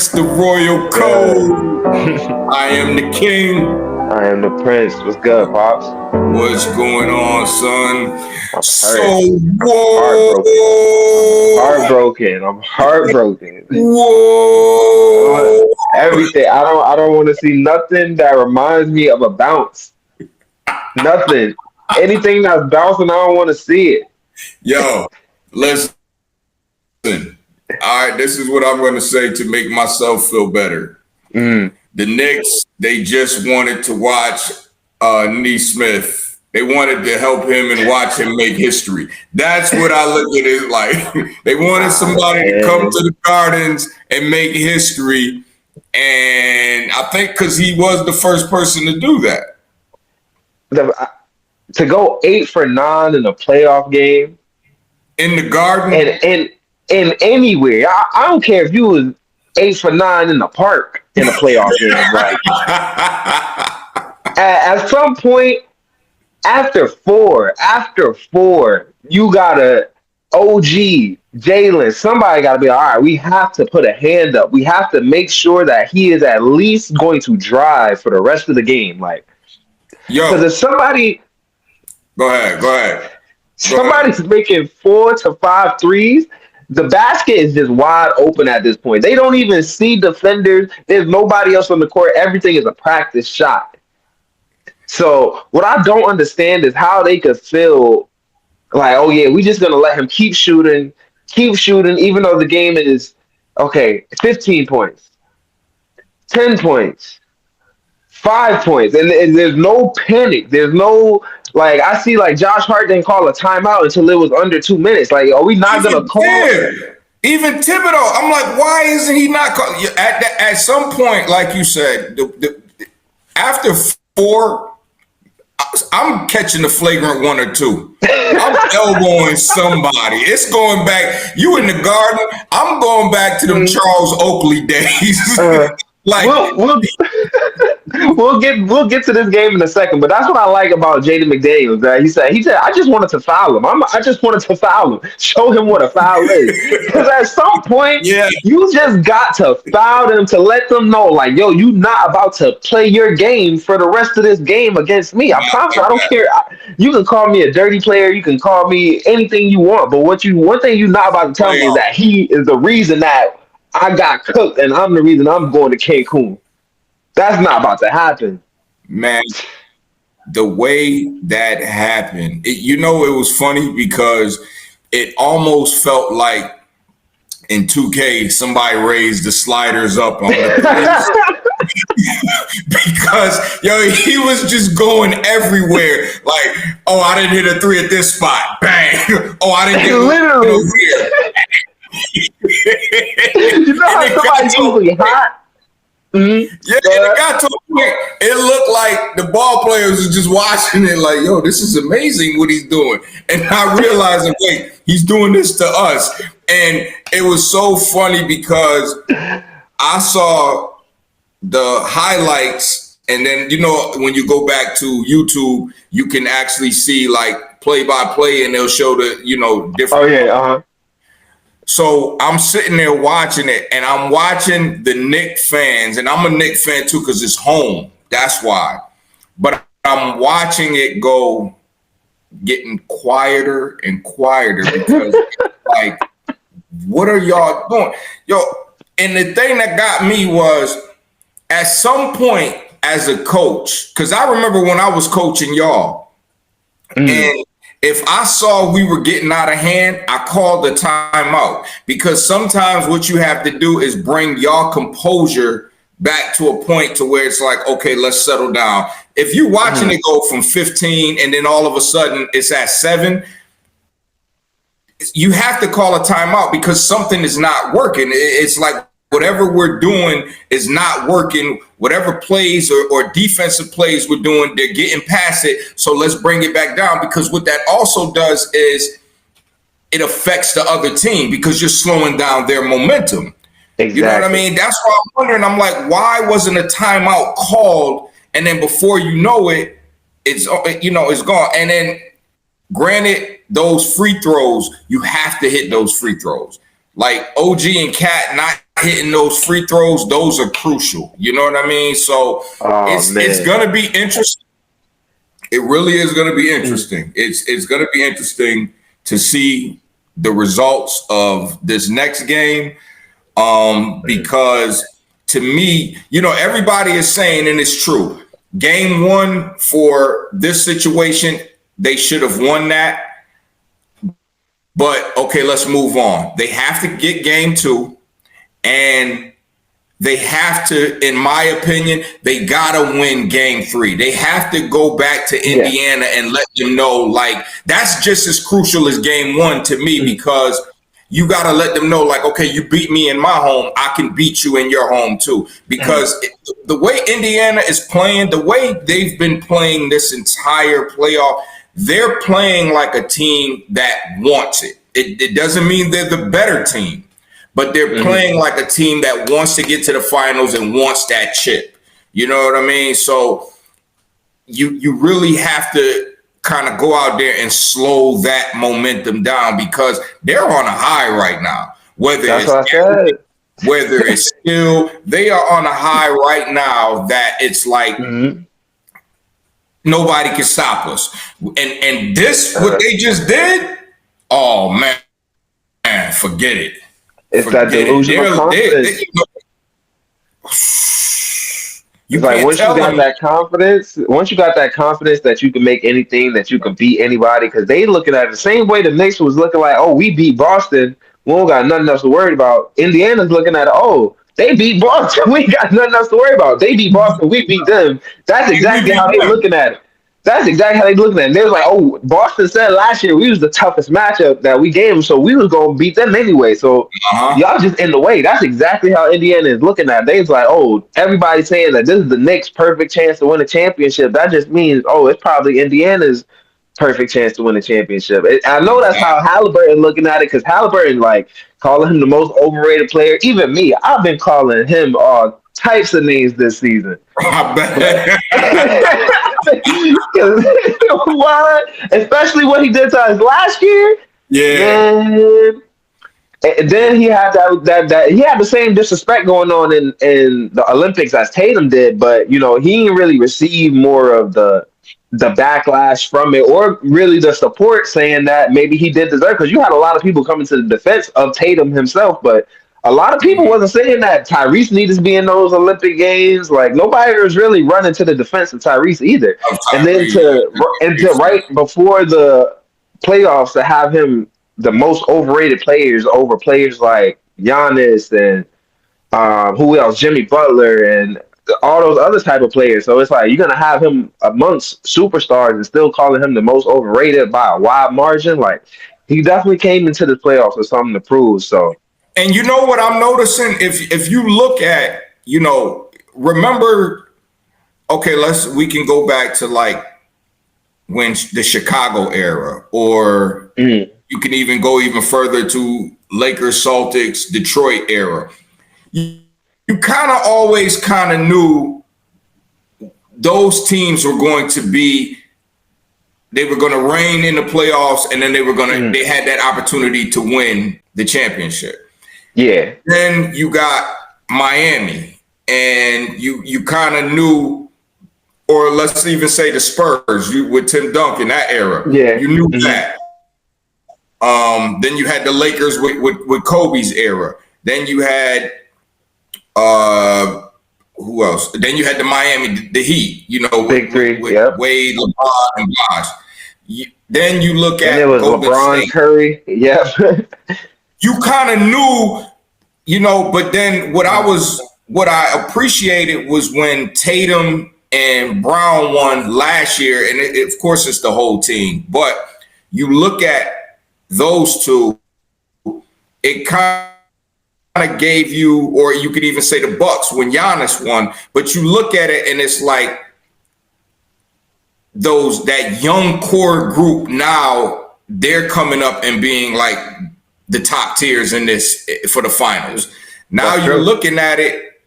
Prince, the royal code. I am the king. I am the prince. What's good, pops? What's going on, son? I'm So, hurt. whoa. I'm heartbroken. Whoa. Everything. I don't want to see nothing that reminds me of a bounce. Nothing. Anything that's bouncing, I don't want to see it. Yo, listen. All right, this is what I'm going to say to make myself feel better. The Knicks, they just wanted to watch Nesmith. They wanted to help him and watch him make history. That's what I look at it like. They wanted somebody to come to the Gardens and make history. And I think because he was the first person to do that. To go 8 for 9 in a playoff game. In the Garden? And anywhere. I don't care if you was 8 for 9 in the park in a playoff game. Like, at some point, after four, you gotta OG, Jalen, somebody gotta be like, all right, we have to put a hand up. We have to make sure that he is at least going to drive for the rest of the game. Like, because if somebody Go ahead. Somebody's making 4 to 5 threes. The basket is just wide open at this point. They don't even see defenders. There's nobody else on the court. Everything is a practice shot. So what I don't understand is how they could feel like, oh yeah, we're just gonna let him keep shooting, even though the game is 15 points, 10 points, 5 points, and there's no panic. There's no I see Josh Hart didn't call a timeout until it was under 2 minutes. Like, are we not gonna call? Even Thibodeau, I'm like, why isn't he not call? At some point, like you said, after 4. I'm catching the flagrant 1 or 2. I'm elbowing somebody. It's going back. You in the Garden. I'm going back to them Charles Oakley days. We'll get to this game in a second, but that's what I like about Jaden McDaniels. That he said I just wanted to foul him. I just wanted to foul him, show him what a foul is. Because at some point, you just got to foul them to let them know, like, yo, you not about to play your game for the rest of this game against me. I promise. I don't care. You can call me a dirty player. You can call me anything you want. But one thing you're not about to tell me is that he is the reason that I got cooked, and I'm the reason I'm going to Cancun. That's not about to happen. Man, the way that happened, it was funny because it almost felt like in 2K somebody raised the sliders up on the because he was just going everywhere. Like, oh, I didn't hit a 3 at this spot. Bang. Oh, I didn't hit literally. You know how somebody's usually hot? Mm-hmm. Yeah, it got to a point. It looked like the ball players was just watching it like, yo, this is amazing what he's doing. And I realized, wait, he's doing this to us. And it was so funny because I saw the highlights, and then, when you go back to YouTube, you can actually see play by play, and they'll show the, different. Oh, yeah. So I'm sitting there watching it, and I'm watching the Knicks fans, and I'm a Knicks fan too because it's home. That's why. But I'm watching it go, getting quieter and quieter because what are y'all doing? Yo, and the thing that got me was at some point as a coach, because I remember when I was coaching y'all, and if I saw we were getting out of hand, I called the timeout, because sometimes what you have to do is bring y'all composure back to a point to where it's like, okay, let's settle down. If you're watching it go from 15 and then all of a sudden it's at 7, you have to call a timeout because something is not working. It's like whatever we're doing is not working. Whatever plays or defensive plays we're doing, they're getting past it. So let's bring it back down, because what that also does is it affects the other team because you're slowing down their momentum. Exactly. You know what I mean? That's why I'm wondering. I'm like, why wasn't a timeout called? And then before you know it, it's gone. And then granted, those free throws, you have to hit those free throws. Like OG and Cat not hitting those free throws, those are crucial. You know what I mean? So it's gonna be interesting. It really is gonna be interesting. It's gonna be interesting to see the results of this next game. Because to me, everybody is saying, and it's true, game one for this situation, they should have won that. But okay, let's move on. They have to get game two, and they have to, in my opinion, they gotta win game three. They have to go back to Indiana and let them know, like, that's just as crucial as game one to me, because you got to let them know, like, okay, you beat me in my home, I can beat you in your home too. Because the way Indiana is playing, the way they've been playing this entire playoff, they're playing like a team that wants it. It doesn't mean they're the better team, but they're playing like a team that wants to get to the finals and wants that chip. You know what I mean? So you really have to kind of go out there and slow that momentum down, because they're on a high right now. Whether it's still, they are on a high right now that it's like nobody can stop us. And this, what they just did, oh man, forget it. It's that delusional confidence. It's like once you got that confidence that you can make anything, that you can beat anybody, because they looking at it the same way the Knicks was looking like, oh, we beat Boston, we don't got nothing else to worry about. Indiana's looking at it, oh, they beat Boston, we got nothing else to worry about. They beat Boston, we beat them. That's exactly how they're looking at it. That's exactly how they looking at it. They was like, oh, Boston said last year we was the toughest matchup that we gave them, so we was going to beat them anyway. So y'all just in the way. That's exactly how Indiana is looking at it. They was like, oh, everybody's saying that this is the Knicks' perfect chance to win a championship. That just means, oh, it's probably Indiana's perfect chance to win a championship. I know that's how Halliburton looking at it, because Halliburton, like, calling him the most overrated player. Even me, I've been calling him all types of names this season. I bet. What? Especially what he did to us last year. Yeah. And then he had that he had the same disrespect going on in the Olympics as Tatum did, but he didn't really receive more of the backlash from it, or really the support saying that maybe he did deserve, because you had a lot of people coming to the defense of Tatum himself, but a lot of people wasn't saying that Tyrese needed to be in those Olympic Games. Like, nobody was really running to the defense of Tyrese either. And then to right before the playoffs to have him the most overrated players over players like Giannis and who else, Jimmy Butler and all those other type of players. So it's like you're gonna have him amongst superstars and still calling him the most overrated by a wide margin. Like, he definitely came into the playoffs with something to prove. So. And you know what I'm noticing? If you look at, remember, okay, we can go back to like when the Chicago era, or you can even go even further to Lakers, Celtics, Detroit era. You kind of always kind of knew those teams were going to be, they were going to reign in the playoffs, and then they were going to, they had that opportunity to win the championship. Yeah. Then you got Miami, and you kind of knew, or let's even say the Spurs with Tim Duncan, that era. Yeah. You knew that. Then you had the Lakers with Kobe's era. Then you had who else? Then you had the Miami, the Heat, Big Three, with Wade, LeBron, and Bosh. Then you look at it was Golden LeBron, State. Curry. Yep. You kind of knew, but then what I appreciated was when Tatum and Brown won last year, and of course it's the whole team, but you look at those two, it kind of gave you, or you could even say the Bucks when Giannis won, but you look at it and it's like that young core group now, they're coming up and being like the top tiers in this for the finals. Now you're looking at it,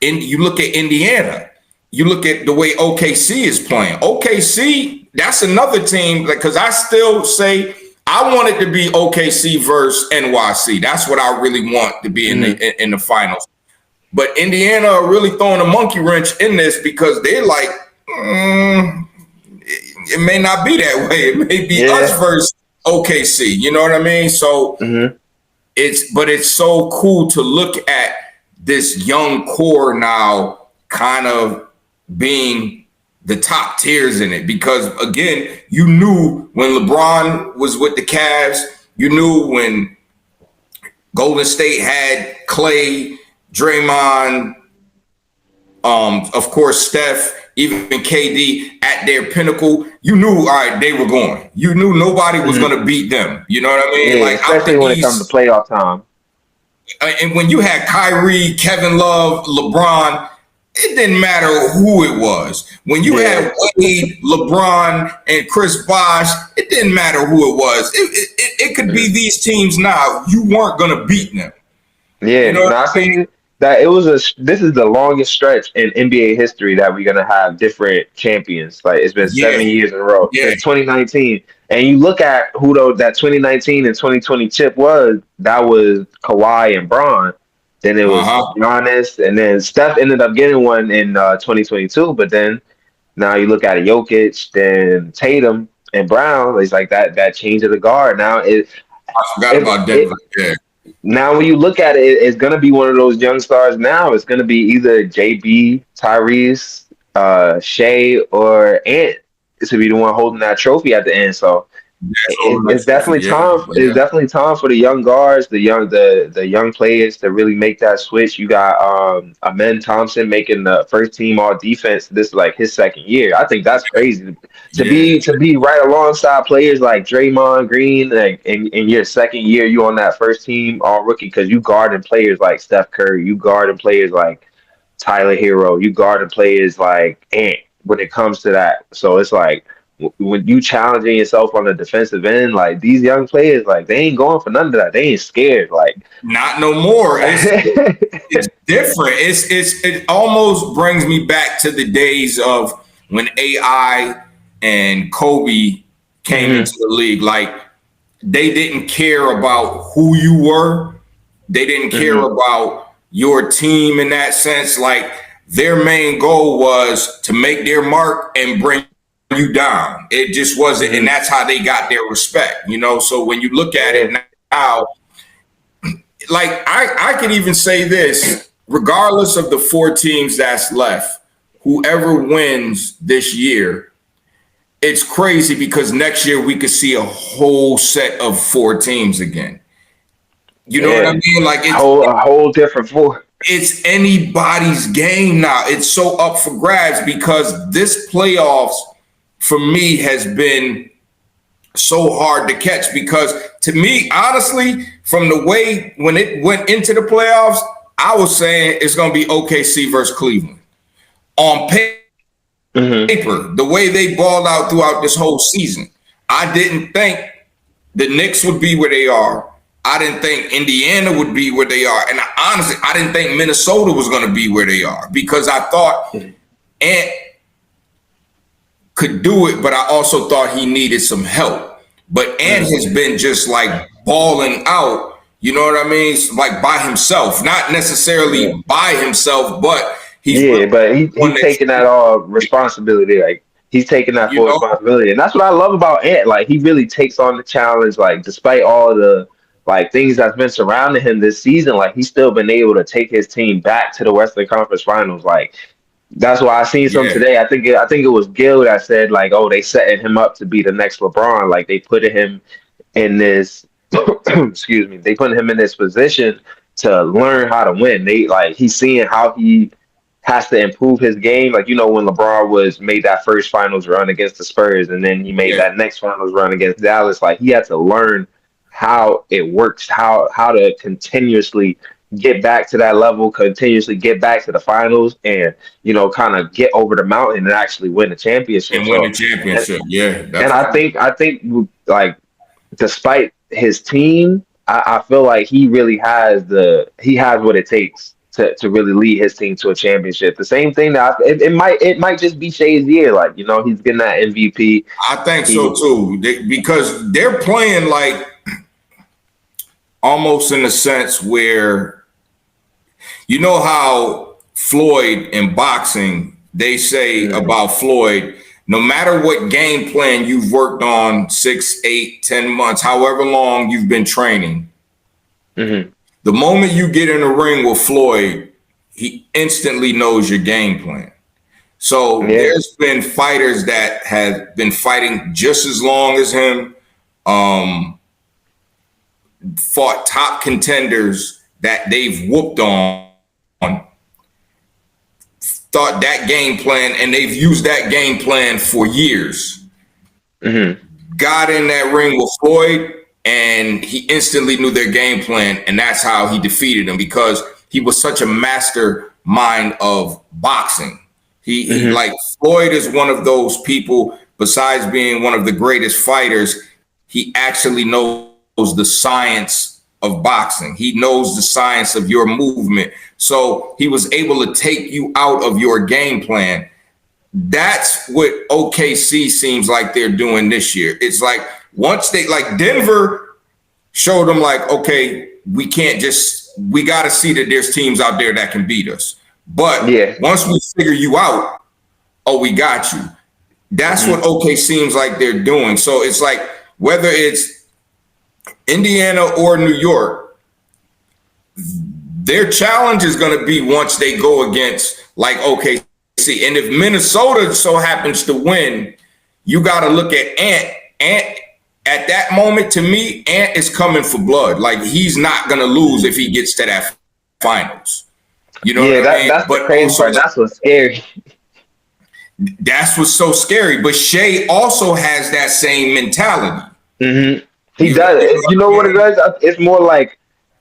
and you look at Indiana. You look at the way OKC is playing. OKC, that's another team. Because I still say I want it to be OKC versus NYC. That's what I really want to be in the finals. But Indiana are really throwing a monkey wrench in this because they're like, it may not be that way. It may be us versus OKC. You know what I mean? So it's so cool to look at this young core now kind of being the top tiers in it, because again, you knew when LeBron was with the Cavs, you knew when Golden State had Clay, Draymond, of course Steph, even KD at their pinnacle, you knew, all right, they were going. You knew nobody was going to beat them. You know what I mean? Yeah, like especially when it comes to playoff time. And when you had Kyrie, Kevin Love, LeBron, it didn't matter who it was. When you had Wade, LeBron, and Chris Bosh, it didn't matter who it was. It could be these teams now. You weren't going to beat them. Yeah, you know what I mean? That this is the longest stretch in NBA history that we're gonna have different champions. Like it's been 7 years in a row since 2019. And you look at who that 2019 and 2020 chip was. That was Kawhi and Bron. Then it was Giannis, and then Steph ended up getting one in 2022. But then now you look at Jokic, then Tatum and Brown. It's like that change of the guard. Now I forgot about Denver. Now, when you look at it, it's going to be one of those young stars now. It's going to be either JB, Tyrese, Shea, or Ant to be the one holding that trophy at the end. So it's definitely time. It's definitely time for the young guards, the young players to really make that switch. You got Amen Thompson making the first team all defense. This is like his second year. I think that's crazy to be right alongside players like Draymond Green. Like in your second year, you on that first team all rookie, because you guarding players like Steph Curry, you guarding players like Tyler Hero, you guarding players like Ant when it comes to that. So it's like, when you challenging yourself on the defensive end, like these young players, like they ain't going for none of that. They ain't scared. Like not no more. It's different. It almost brings me back to the days of when AI and Kobe came into the league. Like they didn't care about who you were. They didn't care about your team in that sense. Like their main goal was to make their mark and bring you down. It just wasn't, and that's how they got their respect, you know. So when you look at it now, like I could even say this, regardless of the 4 teams that's left, whoever wins this year, it's crazy because next year we could see a whole set of 4 teams again. You know what I mean? Like it's a whole different 4. It's anybody's game now. It's so up for grabs because this playoffs for me has been so hard to catch, because to me, honestly, from the way when it went into the playoffs, I was saying it's going to be OKC versus Cleveland. On paper, the way they balled out throughout this whole season, I didn't think the Knicks would be where they are. I didn't think Indiana would be where they are. And honestly, I didn't think Minnesota was going to be where they are, because I thought Ant could do it, but I also thought he needed some help. But Ant has been just like balling out, you know what I mean? Like by himself, not necessarily by himself, but he's taking that all responsibility. Like he's taking that full responsibility, and that's what I love about Ant. Like he really takes on the challenge. Like despite all the like things that's been surrounding him this season, like he's still been able to take his team back to the Western Conference Finals. Like that's why I seen some today. I think it was Gil that said like, oh, they setting him up to be the next LeBron. Like they put him in this excuse me, they put him in this position to learn how to win. He's seeing how he has to improve his game. Like, you know, when LeBron made that first finals run against the Spurs, and then he made that next finals run against Dallas, like he had to learn how it works, how to continuously get back to that level, continuously get back to the finals, and you know, kind of get over the mountain and actually win the championship. And I think like despite his team, I feel like he really has what it takes to really lead his team to a championship. The same thing that it might just be Shea's year. Like, he's getting that MVP. I think so He too, because they're playing like almost in a sense where you know how Floyd in boxing, they say about Floyd, no matter what game plan you've worked on 6, 8, 10 months, however long you've been training, the moment you get in the ring with Floyd, he instantly knows your game plan. So there's been fighters that have been fighting just as long as him, fought top contenders that they've whooped on, thought that game plan, and they've used that game plan for years. Got in that ring with Floyd, and he instantly knew their game plan, and that's how he defeated him because he was such a mastermind of boxing. He like Floyd is one of those people, besides being one of the greatest fighters, he actually knows the science of boxing. He knows the science of your movement. So he was able to take you out of your game plan. That's what OKC seems like they're doing this year. It's like once they, like Denver showed them like, okay, we got to see that there's teams out there that can beat us. But once we figure you out, oh, we got you. That's what OK seems like they're doing. So it's like whether it's Indiana or New York, their challenge is going to be once they go against like OKC. And if Minnesota so happens to win, you got to look at Ant. Ant at that moment, to me, Ant is coming for blood. Like he's not going to lose if he gets to that finals. You know what I mean? That's the crazy part. That's what's scary. That's what's so scary. But Shea also has that same mentality. He does. You know what it is? It's more like,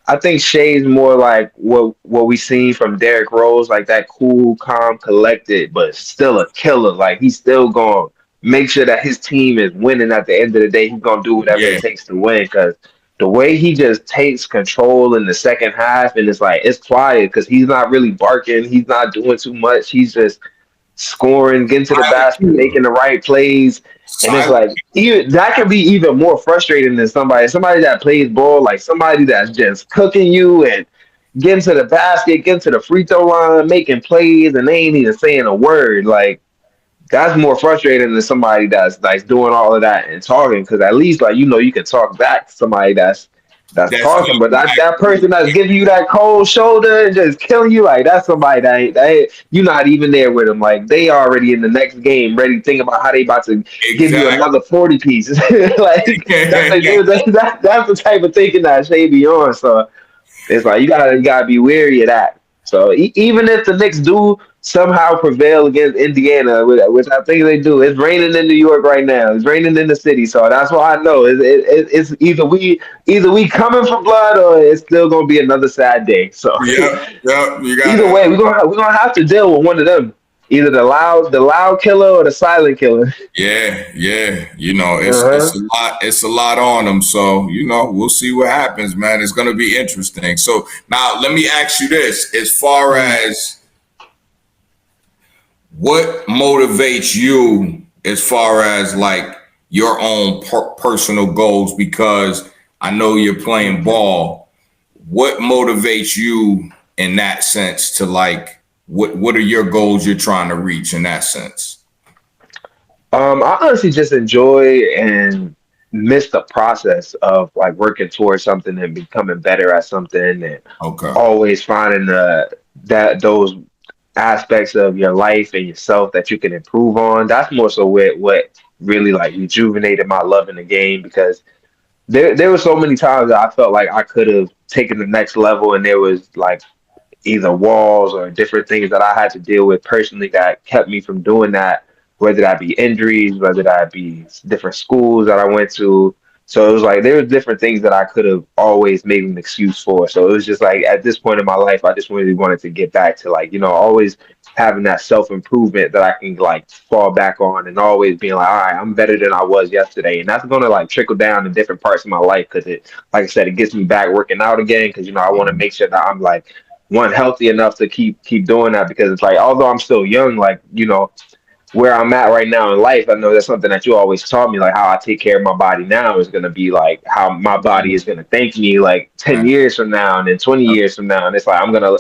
I think Shea's more like what we seen from Derrick Rose, like that cool, calm, collected, but still a killer. Like he's still going to make sure that his team is winning at the end of the day. He's going to do whatever it takes to win because the way he just takes control in the second half, and it's like, it's quiet because he's not really barking. He's not doing too much. He's just scoring, getting to the basket, making the right plays. And it's like, that can be even more frustrating than somebody that plays ball, like somebody that's just cooking you and getting to the basket, getting to the free throw line, making plays, and they ain't even saying a word. Like, that's more frustrating than somebody that's doing all of that and talking, because at least you can talk back to somebody that's talking, but that person that's giving you that cold shoulder and just killing you, like that's somebody that you're not even there with them. Like they already in the next game, ready to think about how they about to give you another 40 pieces. Like that's the type of thinking that Shea be on. So it's like you gotta be wary of that. So even if the Knicks do somehow prevail against Indiana, which I think they do, it's raining in New York right now. It's raining in the city, so that's why I know it's either we coming for blood or it's still gonna be another sad day. So either way, we're gonna have to deal with one of them. Either the loud killer or the silent killer. Yeah. It's a lot on them. So, we'll see what happens, man. It's gonna be interesting. So now let me ask you this: as far as what motivates you as far as like your own personal goals, because I know you're playing ball. What motivates you in that sense to like, what are your goals you're trying to reach in that sense? I honestly just enjoy and miss the process of like working towards something and becoming better at something, and always finding those aspects of your life and yourself that you can improve on. That's more so what really like rejuvenated my love in the game, because there were so many times that I felt like I could have taken the next level, and there was like either walls or different things that I had to deal with personally that kept me from doing that, whether that be injuries, whether that be different schools that I went to. So it was like there were different things that I could have always made an excuse for. So it was just like at this point in my life, I just really wanted to get back to like, always having that self-improvement that I can like fall back on, and always being like, all right, I'm better than I was yesterday. And that's going to like trickle down in different parts of my life, because it, like I said, it gets me back working out again, because, I want to make sure that I'm like one, healthy enough to keep doing that, because it's like, although I'm still young, like, where I'm at right now in life, I know that's something that you always taught me, like how I take care of my body now is going to be like how my body is going to thank me like 10 Right. years from now and then 20 years from now. And it's like, I'm going to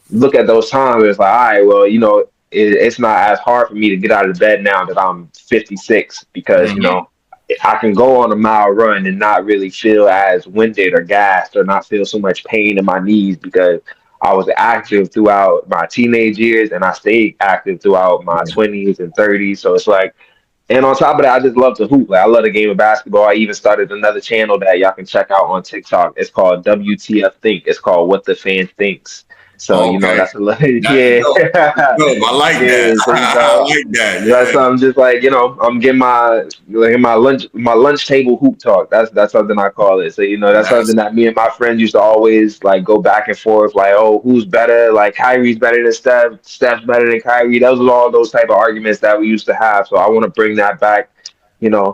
look at those times. It's like, all right, well, it's not as hard for me to get out of bed now that I'm 56, because, Mhm. I can go on a mile run and not really feel as winded or gassed, or not feel so much pain in my knees, because I was active throughout my teenage years and I stayed active throughout my 20s and 30s. So it's like, and on top of that, I just love to hoop. Like, I love the game of basketball. I even started another channel that y'all can check out on TikTok. It's called WTF Think. It's called What the Fan Thinks. So, Okay. that's a little, That's yeah. dope. That's dope. I like that. Yeah, so I like that. that's Yeah. I'm just like, I'm getting my lunch table hoop talk. That's something I call it. So, that's That's something that me and my friends used to always like go back and forth, like, oh, who's better? Like, Kyrie's better than Steph, Steph's better than Kyrie. Those are all those type of arguments that we used to have. So I want to bring that back,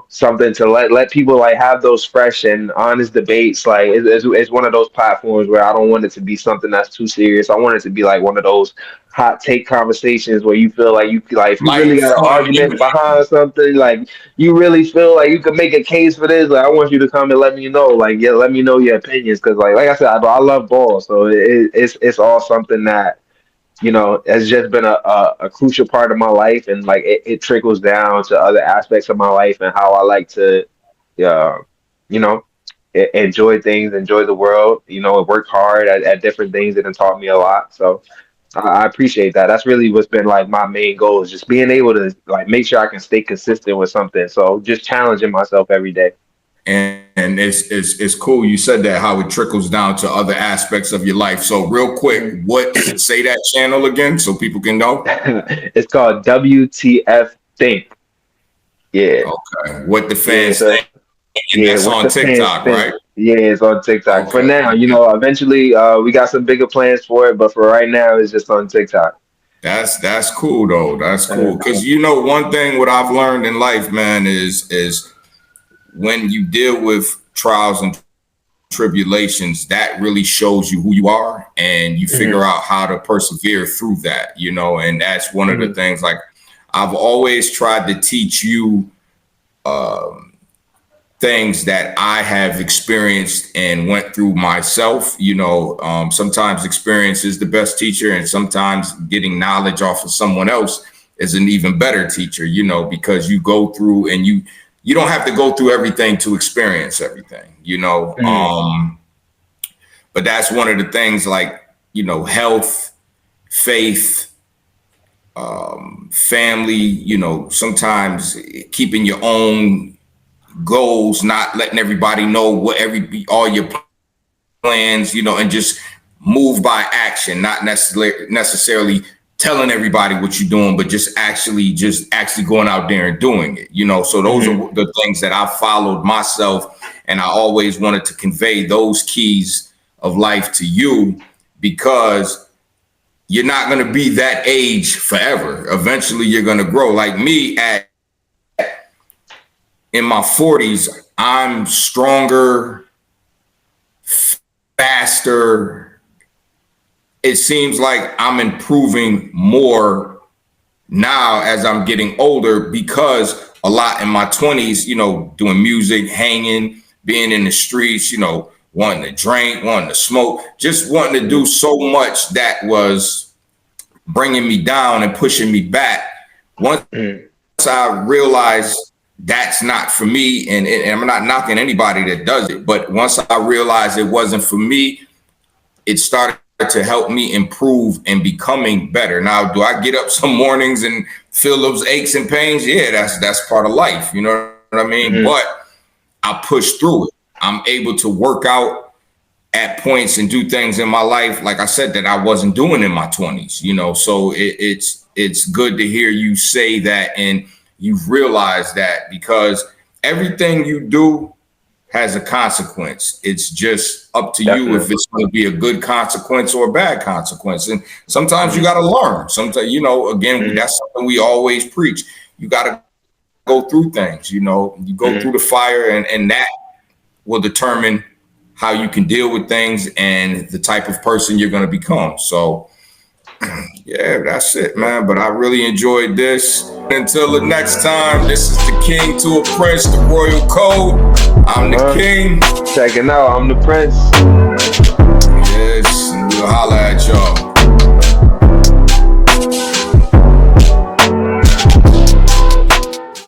something to let people like have those fresh and honest debates. Like, it's one of those platforms where I don't want it to be something that's too serious. I want it to be like one of those hot take conversations where you feel like if you light, really got an fun. argument behind something, like you really feel like you could make a case for this, like I want you to come and let me know, like, yeah, let me know your opinions, because like I said, I love ball, so it's all something that has just been a crucial part of my life, and like it trickles down to other aspects of my life and how I like to, uh, you know, enjoy things, enjoy the world, and work hard at different things that have taught me a lot. So I appreciate that. That's really what's been like my main goal, is just being able to like make sure I can stay consistent with something. So just challenging myself every day. And it's cool. You said that how it trickles down to other aspects of your life. So real quick, say that channel again so people can know. It's called WTF Think. Yeah. Okay. What the Yeah. fans So think. And yeah, that's what on the fans TikTok, think. right? Yeah, it's on TikTok. For Okay. now, eventually we got some bigger plans for it, but for right now it's just on TikTok. That's cool though. That's Uh, cool. Cause one thing what I've learned in life, man, is when you deal with trials and tribulations, that really shows you who you are, and you figure mhm, out how to persevere through that, and that's one of the mhm, things, like I've always tried to teach you things that I have experienced and went through myself. Sometimes experience is the best teacher, and sometimes getting knowledge off of someone else is an even better teacher, because you go through and you don't have to go through everything to experience everything, mhm, but that's one of the things, like, health, faith, family, sometimes keeping your own goals, not letting everybody know what all your plans, and just move by action, not necessarily telling everybody what you're doing, but just actually going out there and doing it, so those are mhm, the things that I followed myself, and I always wanted to convey those keys of life to you, because you're not going to be that age forever. Eventually you're going to grow. Like me, in my 40s, I'm stronger, faster. It seems like I'm improving more now as I'm getting older, because a lot in my 20s, doing music, hanging, being in the streets, wanting to drink, wanting to smoke, just wanting to do mhm, so much that was bringing me down and pushing me back. Once mhm, I realized that's not for me, and I'm not knocking anybody that does it, but once I realized it wasn't for me, it started to help me improve and becoming better. Now, do I get up some mornings and feel those aches and pains? Yeah, that's part of life. You know what I mean? mhm, But I push through it. I'm able to work out at points and do things in my life, like I said, that I wasn't doing in my 20s. So it's good to hear you say that, and you've realized that, because everything you do has a consequence. It's just up to you if definitely. it's going to be a good consequence or a bad consequence. And sometimes you Mhm, got to learn. Sometimes, again, mhm, that's something we always preach. You got to go through things, you go through mhm, the fire, and that will determine how you can deal with things and the type of person you're going to become. So yeah, that's it, man. But I really enjoyed this. Until the next time, this is the King to a Prince, the Royal Code. I'm the King. Checking out, I'm the Prince. Yes, and we'll holla at y'all.